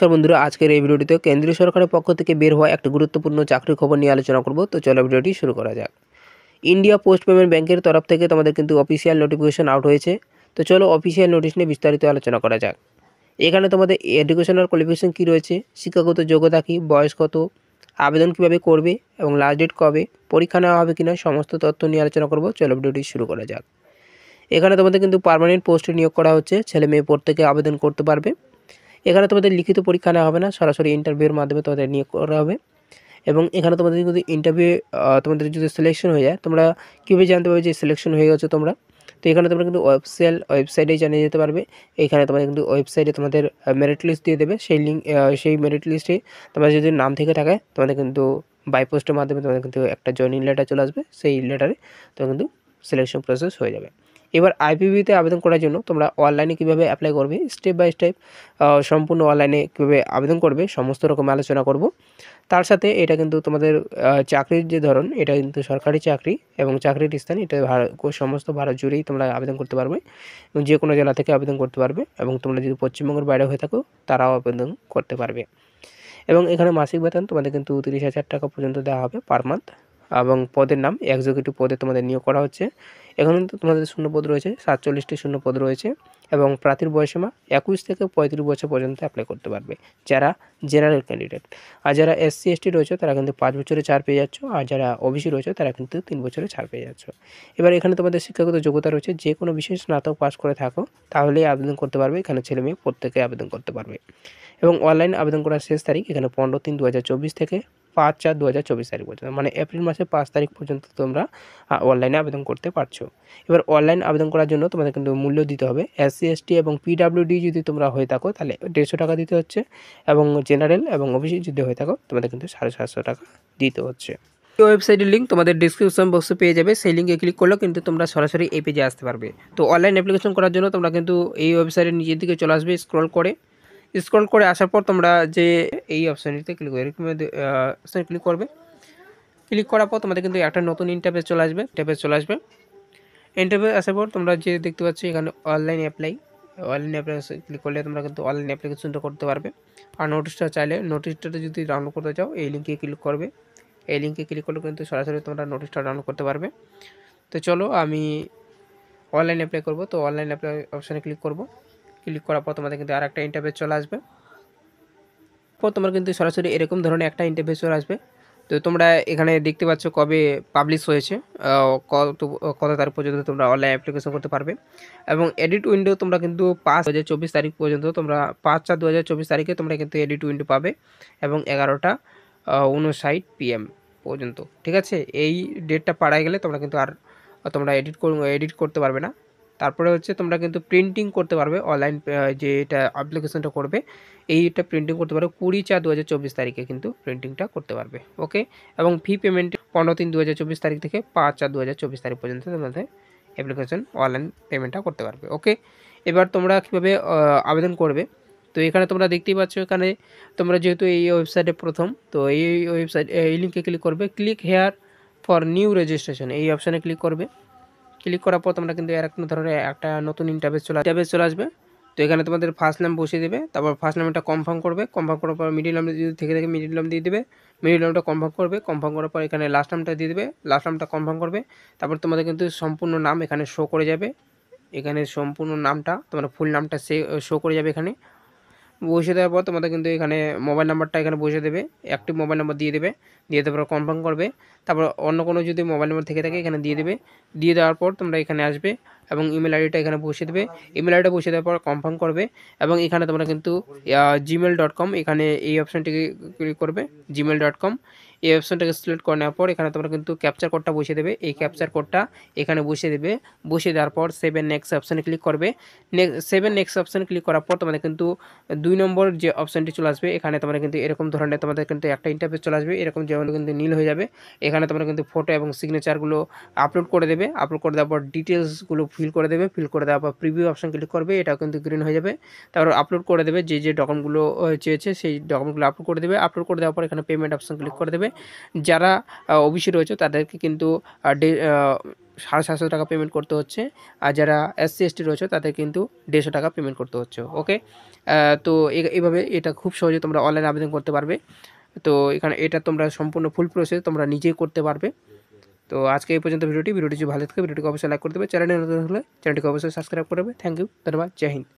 নমস্কার বন্ধুরা, আজকের এই ভিডিওটিতে কেন্দ্রীয় সরকারের পক্ষ থেকে বের হওয়া একটা গুরুত্বপূর্ণ চাকরির খবর নিয়ে আলোচনা করব। তো চলো ভিডিওটি শুরু করা যাক। ইন্ডিয়া পোস্ট পেমেন্ট ব্যাংকের তরফ থেকে তোমাদের কিন্তু অফিসিয়াল নোটিফিকেশন আউট হয়েছে। তো চলো অফিসিয়াল নোটিশ নিয়ে বিস্তারিত আলোচনা করা যাক। এখানে তোমাদের এডুকেশনাল কোয়ালিফিকেশন কী রয়েছে, শিক্ষাগত যোগ্যতা কী, বয়স কত, আবেদন কীভাবে করবে এবং লাস্ট ডেট কবে, পরীক্ষা নেওয়া হবে কিনা, সমস্ত তথ্য নিয়ে আলোচনা করব। চলো ভিডিওটি শুরু করা যাক। এখানে তোমাদের কিন্তু পার্মানেন্ট পোস্টে নিয়োগ করা হচ্ছে, ছেলে মেয়ে প্রত্যেকে আবেদন করতে পারবে। এখানে তোমাদের লিখিত পরীক্ষা নেওয়া হবে না, সরাসরি ইন্টারভিউর মাধ্যমে তোমাদের নিয়োগ করা হবে। এবং এখানে তোমাদের যদি ইন্টারভিউ তোমাদের যদি সিলেকশন হয়ে যায়, তোমরা কীভাবে জানতে পারবে যে সিলেকশন হয়ে গেছে তোমরা? তো এখানে তোমরা কিন্তু অফিসিয়াল ওয়েবসাইটেই জানিয়ে যেতে পারবে। এখানে তোমাদের কিন্তু ওয়েবসাইটে তোমাদের মেরিট লিস্ট দিয়ে দেবে, সেই লিঙ্ক সেই মেরিট লিস্টে তোমার যদি নাম থেকে থাকে তোমাদের কিন্তু বাই পোস্টের মাধ্যমে তোমাদের কিন্তু একটা জয়েনিং লেটার চলে আসবে। সেই লেটারে তোমার কিন্তু সিলেকশন প্রসেস হয়ে যাবে। এবার আইপিপিতে আবেদন করার জন্য তোমরা অনলাইনে কীভাবে অ্যাপ্লাই করবে, স্টেপ বাই স্টেপ সম্পূর্ণ অনলাইনে কীভাবে আবেদন করবে সমস্ত রকম আলোচনা করব। তার সাথে এটা কিন্তু তোমাদের চাকরির যে ধরন, এটা কিন্তু সরকারি চাকরি এবং চাকরির স্থান এটা সমস্ত ভারত জুড়েই তোমরা আবেদন করতে পারবে এবং যে কোনো জেলা থেকে আবেদন করতে পারবে। এবং তোমরা যদি পশ্চিমবঙ্গের বাইরে হয়ে থাকো তারাও আবেদন করতে পারবে। এবং এখানে মাসিক বেতন তোমাদের কিন্তু 30,000 টাকা পর্যন্ত দেওয়া হবে পার মান্থ। এবং পদের নাম এক্সিকিউটিভ পদে তোমাদের নিয়োগ করা হচ্ছে। এখানে কিন্তু তোমাদের শূন্যপদ রয়েছে, 47টি শূন্যপদ রয়েছে। এবং প্রার্থীর বয়সীমা 21 থেকে 35 বছর পর্যন্ত অ্যাপ্লাই করতে পারবে যারা জেনারেল ক্যান্ডিডেট। আর যারা SC ST রয়েছে তারা কিন্তু 5 বছরে ছাড় পেয়ে যাচ্ছ, আর যারা ওবিসি রয়েছে তারা কিন্তু 3 বছরে ছাড় পেয়ে যাচ্ছ। এবার এখানে তোমাদের শিক্ষাগত যোগ্যতা রয়েছে, যে কোনো বিশেষ স্নাতক পাস করে থাকো তাহলেই আবেদন করতে পারবে। এখানে ছেলে মেয়ে প্রত্যেকে আবেদন করতে পারবে। এবং অনলাইন আবেদন করার শেষ তারিখ এখানে 15/3/2024 থেকে 5/4/2024 তারিখ পর্যন্ত, মানে এপ্রিল মাসের 5 তারিখ পর্যন্ত তোমরা অনলাইনে আবেদন করতে পারছো। এবার অনলাইন আবেদন করার জন্য তোমাদের কিন্তু মূল্য দিতে হবে। SC ST এবং PWD যদি তোমরা হয়ে থাকো তাহলে 150 টাকা দিতে হচ্ছে, এবং জেনারেল এবং ওবিসি যদি হয়ে থাকো তোমাদের কিন্তু 750 টাকা দিতে হচ্ছে। এই ওয়েবসাইটের লিঙ্ক তোমাদের ডিসক্রিপশন বক্সে পেয়ে যাবে, সেই লিঙ্কে ক্লিক করলেও কিন্তু তোমরা সরাসরি এই পেজে আসতে পারবে। তো অনলাইন অ্যাপ্লিকেশন করার জন্য তোমরা কিন্তু এই ওয়েবসাইটের নিচের দিকে চলে আসবে, স্ক্রল করে আসার পর তোমরা যে এই অপশানটিতে ক্লিক করে ক্লিক করবে। ক্লিক করার পর তোমাদের কিন্তু একটা নতুন ইন্টারফেস চলে আসবে। ইন্টারফেস আসার পর তোমরা যে দেখতে পাচ্ছ এখানে অনলাইন অ্যাপ্লাই ক্লিক করলে তোমরা কিন্তু অনলাইন অ্যাপ্লিকেশনটা করতে পারবে। আর নোটিশটা যদি ডাউনলোড করতে চাও এই লিঙ্কে ক্লিক করবে। এই লিঙ্কে ক্লিক করলে কিন্তু সরাসরি তোমরা নোটিশটা ডাউনলোড করতে পারবে। তো চলো আমি অনলাইন অ্যাপ্লাই করব। তো অনলাইন অ্যাপ্লাই অপশানে ক্লিক করব। ক্লিক করার পর তোমাদের কিন্তু আর একটা ইন্টারফেস চলে আসবে। পর তোমার কিন্তু সরাসরি এরকম ধরনের একটা ইন্টারফেস চলে আসবে। তো তোমরা এখানে দেখতে পাচ্ছ কবে পাবলিশ হয়েছে, কত তারিখ পর্যন্ত তোমরা অনলাইন অ্যাপ্লিকেশন করতে পারবে। এবং এডিট উইন্ডো তোমরা কিন্তু 5/2024 তারিখ পর্যন্ত তোমরা 5/4/2024 তারিখে তোমরা কিন্তু এডিট উইন্ডো পাবে, এবং 11:59 PM পর্যন্ত। ঠিক আছে, এই ডেটটা পাড়ায় গেলে তোমরা কিন্তু আর তোমরা এডিট করতে পারবে না। তারপরে হচ্ছে তোমরা কিন্তু প্রিন্টিং করতে পারবে। অনলাইন যে এটা অ্যাপ্লিকেশনটা করবে এইটা প্রিন্টিং করতে পারবে 20/4/2024 তারিখে কিন্তু প্রিন্টিংটা করতে পারবে। ওকে, এবং ফি পেমেন্ট 15/3/2024 তারিখ থেকে 5/4/2024 তারিখ পর্যন্ত তোমাদের অ্যাপ্লিকেশন অনলাইন পেমেন্টটা করতে পারবে। ওকে, এবার তোমরা কীভাবে আবেদন করবে, তো এখানে তোমরা দেখতেই পাচ্ছ। এখানে তোমরা যেহেতু এই ওয়েবসাইটে প্রথম, তো এই লিঙ্কে ক্লিক করবে। Click here for new registration এই অপশানে ক্লিক করবে। ক্লিক করার পর তোমরা কিন্তু এরকম ধরনের একটা নতুন ইন্টারফেস চলে আসবে। তো এখানে তোমাদের ফার্স্ট নাম বসিয়ে দেবে, তারপর ফার্স্ট নামটা কনফার্ম করবে। কনফার্ম করার পর মিডিল নাম যদি থেকে মিডিল নাম দিয়ে দেবে, মিডিল নামটা কনফার্ম করবে। কনফার্ম করার পর এখানে লাস্ট নামটা দিয়ে দেবে, লাস্ট নামটা কনফার্ম করবে। তারপর তোমাদের কিন্তু সম্পূর্ণ নাম এখানে শো করে যাবে। এখানে সম্পূর্ণ নামটা তোমরা ফুল নামটা শো করে যাবে। এখানে বসিয়ে দেওয়ার পর তোমাদের কিন্তু এখানে মোবাইল নাম্বারটা এখানে বসিয়ে দেবে, অ্যাক্টিভ মোবাইল নাম্বার দিয়ে দেবে। দিয়ে দেওয়ার পর কনফার্ম করবে। তারপর অন্য কোনো যদি মোবাইল নাম্বার থেকে থাকে এখানে দিয়ে দেবে। দিয়ে দেওয়ার পর তোমরা এখানে আসবে এবং ইমেল আইডিটা এখানে বসিয়ে দেবে। ইমেল আইডিটা বসিয়ে দেওয়ার পর কনফার্ম করবে। এবং এখানে তোমরা কিন্তু gmail.com এখানে এই অপশানটিকে ক্লিক করবে। gmail.com এই অপশানটাকে সিলেক্ট করে নেওয়ার পর এখানে তোমরা কিন্তু ক্যাপচার কোডটা বসিয়ে দেবে। এই ক্যাপচার কোডটা এখানে বসিয়ে দেবে। বসিয়ে দেওয়ার পর 7 নেক্সট অপশানে ক্লিক করবে। 7 নেক্সট অপশানে ক্লিক করার পর তোমাদের কিন্তু 2 নম্বর যে অপশানটি চলে আসবে, এখানে তোমরা কিন্তু এরকম ধরনের তোমাদের কিন্তু একটা ইন্টারফেস চলে আসবে, এরকম যেমন কিন্তু নীল হয়ে যাবে। এখানে তোমরা কিন্তু ফটো এবং সিগনেচারগুলো আপলোড করে দেবে। আপলোড করে দেওয়ার পর ডিটেলসগুলো ফিল করে দেবে। ফিল করে দেওয়ার পর প্রিভিউ অপশান ক্লিক করবে, এটাও কিন্তু গ্রিন হয়ে যাবে। তারপর আপলোড করে দেবে, যে ডকুমেন্টগুলো চেয়েছে সেই ডকুমেন্টগুলো আপলোড করে দেবে। আপলোড করে দেওয়ার পর এখানে পেমেন্ট অপশান ক্লিক করে দেবে। যারা ওবিসি রয়েছে তাদেরকে কিন্তু 750 টাকা পেমেন্ট করতে হচ্ছে। আর যারা SC ST রয়েছে তাদের কিন্তু 150 টাকা পেমেন্ট করতে হচ্ছে। ওকে, তো এভাবে এটা খুব সহজে তোমরা অনলাইনে আবেদন করতে পারবে। তো এখানে এটা তোমরা সম্পূর্ণ ফুল প্রসেস তোমরা নিজেই করতে পারবে। তো আজকে এই পর্যন্ত ভিডিওটি যদি ভালো থাকে ভিডিওটিকে অবশ্যই লাইক করে দেবে। চ্যানেলে নতুন হলে চ্যানেলটিকে অবশ্যই সাবস্ক্রাইব করবে। থ্যাংক ইউ, ধন্যবাদ, জয় হিন্দ।